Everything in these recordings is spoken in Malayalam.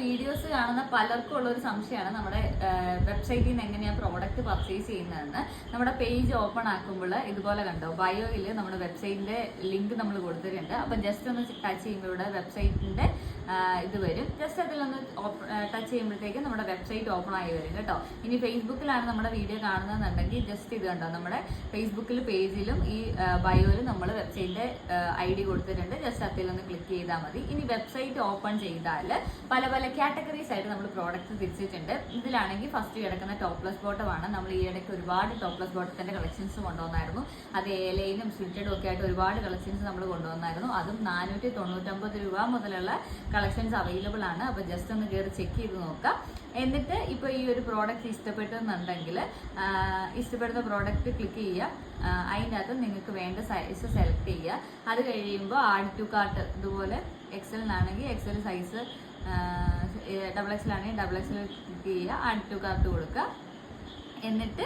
വീഡിയോസ് കാണുന്ന പലർക്കും ഉള്ള ഒരു സംശയമാണ് നമ്മുടെ വെബ്സൈറ്റിൽ നിന്ന് എങ്ങനെയാണ് പ്രോഡക്റ്റ് പർച്ചേസ് ചെയ്യുന്നതെന്ന്. നമ്മുടെ പേജ് ഓപ്പൺ ആക്കുമ്പോൾ ഇതുപോലെ കണ്ടോ, ബയോയിൽ നമ്മുടെ വെബ്സൈറ്റിന്റെ ലിങ്ക് നമ്മൾ കൊടുത്തിട്ടുണ്ട്. അപ്പം ജസ്റ്റ് ഒന്ന് ടച്ച് ചെയ്യുമ്പോൾ ഇവിടെ വെബ്സൈറ്റിന്റെ ഇത് വരും. ജസ്റ്റ് അതിലൊന്ന് ടച്ച് ചെയ്യുമ്പോഴത്തേക്കും നമ്മുടെ വെബ്സൈറ്റ് ഓപ്പൺ ആയി വരും കേട്ടോ. ഇനി ഫേസ്ബുക്കിലാണ് നമ്മുടെ വീഡിയോ കാണുന്നതെന്നുണ്ടെങ്കിൽ ജസ്റ്റ് ഇത് കണ്ടോ, നമ്മുടെ ഫേസ്ബുക്കിൽ പേജിലും ഈ ബയോയിലും നമ്മൾ വെബ്സൈറ്റിന്റെ ID കൊടുത്തിട്ടുണ്ട്. ജസ്റ്റ് അതിലൊന്ന് ക്ലിക്ക് ചെയ്താൽ മതി. ഇനി വെബ്സൈറ്റ് ഓപ്പൺ ചെയ്താൽ പല പല കാറ്റഗറീസ് ആയിട്ട് നമ്മൾ പ്രോഡക്റ്റ് തിരിച്ചിട്ടുണ്ട്. ഇതിലാണെങ്കിൽ ഫസ്റ്റ് കിടക്കുന്ന ടോപ്ലെസ് ബോട്ടമാണ്. നമ്മൾ ഈ ഇടയ്ക്ക് ഒരുപാട് ടോപ്ലെസ് ബോട്ടത്തിന്റെ കളക്ഷൻസ് കൊണ്ടുവന്നായിരുന്നു. അത് ഏലയിലും സ്വിറ്റഡും ഒക്കെ ആയിട്ട് ഒരുപാട് കളക്ഷൻസ് നമ്മൾ കൊണ്ടുവന്നായിരുന്നു. അതും 499 രൂപ മുതലുള്ള കളക്ഷൻസ് അവൈലബിൾ ആണ്. അപ്പോൾ ജസ്റ്റ് ഒന്ന് കയറി ചെക്ക് ചെയ്ത് നോക്കാം. എന്നിട്ട് ഇപ്പോൾ ഈ ഒരു പ്രോഡക്റ്റ് ഇഷ്ടപ്പെട്ടെന്നുണ്ടെങ്കിൽ ഇഷ്ടപ്പെടുന്ന പ്രോഡക്റ്റ് ക്ലിക്ക് ചെയ്യുക. അതിൻ്റെ അകത്ത് നിങ്ങൾക്ക് വേണ്ട സൈസ് സെലക്ട് ചെയ്യുക. അത് കഴിയുമ്പോൾ ആഡ് ടു കാർട്ട്, ഇതുപോലെ എക്സലിനാണെങ്കിൽ എക്സൽ സൈസ്, XXL ആണെങ്കിൽ XXL ക്ലിക്ക് ചെയ്യുക, ആഡ് ടു കാർട്ട് കൊടുക്കുക. എന്നിട്ട്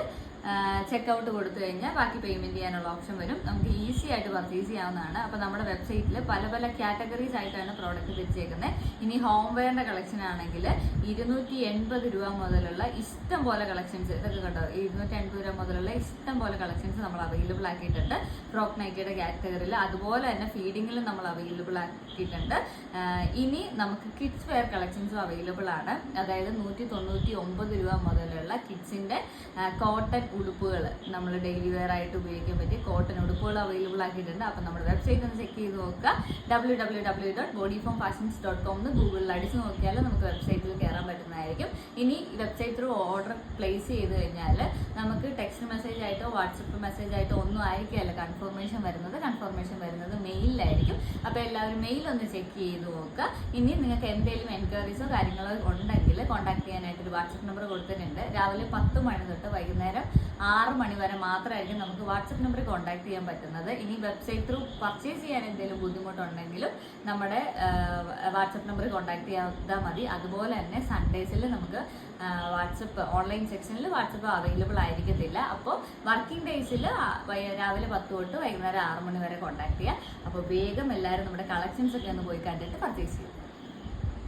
ചെക്കൗട്ട് കൊടുത്തു കഴിഞ്ഞാൽ ബാക്കി പേയ്മെന്റ് ചെയ്യാനുള്ള ഓപ്ഷൻ വരും. നമുക്ക് ഈസി ആയിട്ട് പർച്ചേസ് ചെയ്യാവുന്നതാണ്. അപ്പോൾ നമ്മുടെ വെബ്സൈറ്റിൽ പല പല കാറ്റഗറീസ് ആയിട്ടാണ് പ്രോഡക്റ്റ് തിരിച്ചേക്കുന്നത്. ഇനി ഹോം വെയറിന്റെ കളക്ഷൻ ആണെങ്കിൽ 280 രൂപ മുതലുള്ള ഇഷ്ടം പോലെ കളക്ഷൻസ്, ഇതൊക്കെ കണ്ടോ, 280 രൂപ മുതലുള്ള ഇഷ്ടം പോലെ കളക്ഷൻസ് നമ്മൾ അവൈലബിൾ ആക്കിയിട്ടുണ്ട് ഫ്രോക്ക് നൈറ്റിയുടെ കാറ്റഗറിയിൽ. അതുപോലെ തന്നെ ഫീഡിങ്ങിലും നമ്മൾ അവൈലബിൾ ആക്കിയിട്ടുണ്ട്. ഇനി നമുക്ക് കിഡ്സ് വെയർ കളക്ഷൻസും അവൈലബിൾ ആണ്. അതായത് 199 രൂപ മുതലുള്ള കിഡ്സിന്റെ കോട്ടൺ ഉടുപ്പുകൾ, നമ്മൾ ഡെയിലി വെയർ ആയിട്ട് ഉപയോഗിക്കാൻ പറ്റിയ കോട്ടൺ ഉടുപ്പുകൾ അവൈലബിൾ ആക്കിയിട്ടുണ്ട്. അപ്പം നമ്മുടെ വെബ്സൈറ്റ് ഒന്ന് ചെക്ക് ചെയ്ത് നോക്കുക. www.bodyformfashions.com എന്ന് ഗൂഗിളിൽ അടിച്ച് നോക്കിയാൽ നമുക്ക് വെബ്സൈറ്റിൽ കയറാൻ പറ്റുന്നതായിരിക്കും. ഇനി വെബ്സൈറ്റ് ത്രൂ ഓർഡർ പ്ലേസ് ചെയ്ത് കഴിഞ്ഞാൽ നമുക്ക് ടെക്സ്റ്റ് മെസ്സേജ് ആയിട്ടോ വാട്സപ്പ് മെസ്സേജ് ആയിട്ടോ ഒന്നും ആയിരിക്കില്ല കൺഫർമേഷൻ വരുന്നത് മെയിലിലായിരിക്കും. അപ്പോൾ എല്ലാവരും മെയിൽ ഒന്ന് ചെക്ക് ചെയ്ത് നോക്കുക. ഇനി നിങ്ങൾക്ക് എന്തെങ്കിലും എൻക്വയറീസോ കാര്യങ്ങളോ ഉണ്ടെങ്കിൽ കോൺടാക്ട് ചെയ്യാനായിട്ട് ഒരു വാട്സപ്പ് നമ്പർ കൊടുത്തിട്ടുണ്ട്. രാവിലെ 10 മണി തൊട്ട് വൈകുന്നേരം 6 മണി വരെ മാത്രമായിരിക്കും നമുക്ക് വാട്സപ്പ് നമ്പറിൽ കോൺടാക്ട് ചെയ്യാൻ പറ്റുന്നത്. ഇനി വെബ്സൈറ്റ് ത്രൂ പർച്ചേസ് ചെയ്യാൻ എന്തെങ്കിലും ബുദ്ധിമുട്ടുണ്ടെങ്കിലും നമ്മുടെ വാട്സപ്പ് നമ്പറിൽ കോൺടാക്ട് ചെയ്താൽ മതി. അതുപോലെ തന്നെ സൺഡേസിൽ നമുക്ക് വാട്സപ്പ് ഓൺലൈൻ സെക്ഷനിൽ വാട്സപ്പ് അവൈലബിൾ ആയിരിക്കത്തില്ല. അപ്പോൾ വർക്കിംഗ് ഡേയ്സിൽ രാവിലെ 10 തൊട്ട് വൈകുന്നേരം 6 മണി വരെ കോൺടാക്ട് ചെയ്യുക. അപ്പോൾ വേഗം എല്ലാവരും നമ്മുടെ കളക്ഷൻസ് ഒക്കെ ഒന്ന് പോയി കണ്ടിട്ട് പർച്ചേസ് ചെയ്യും.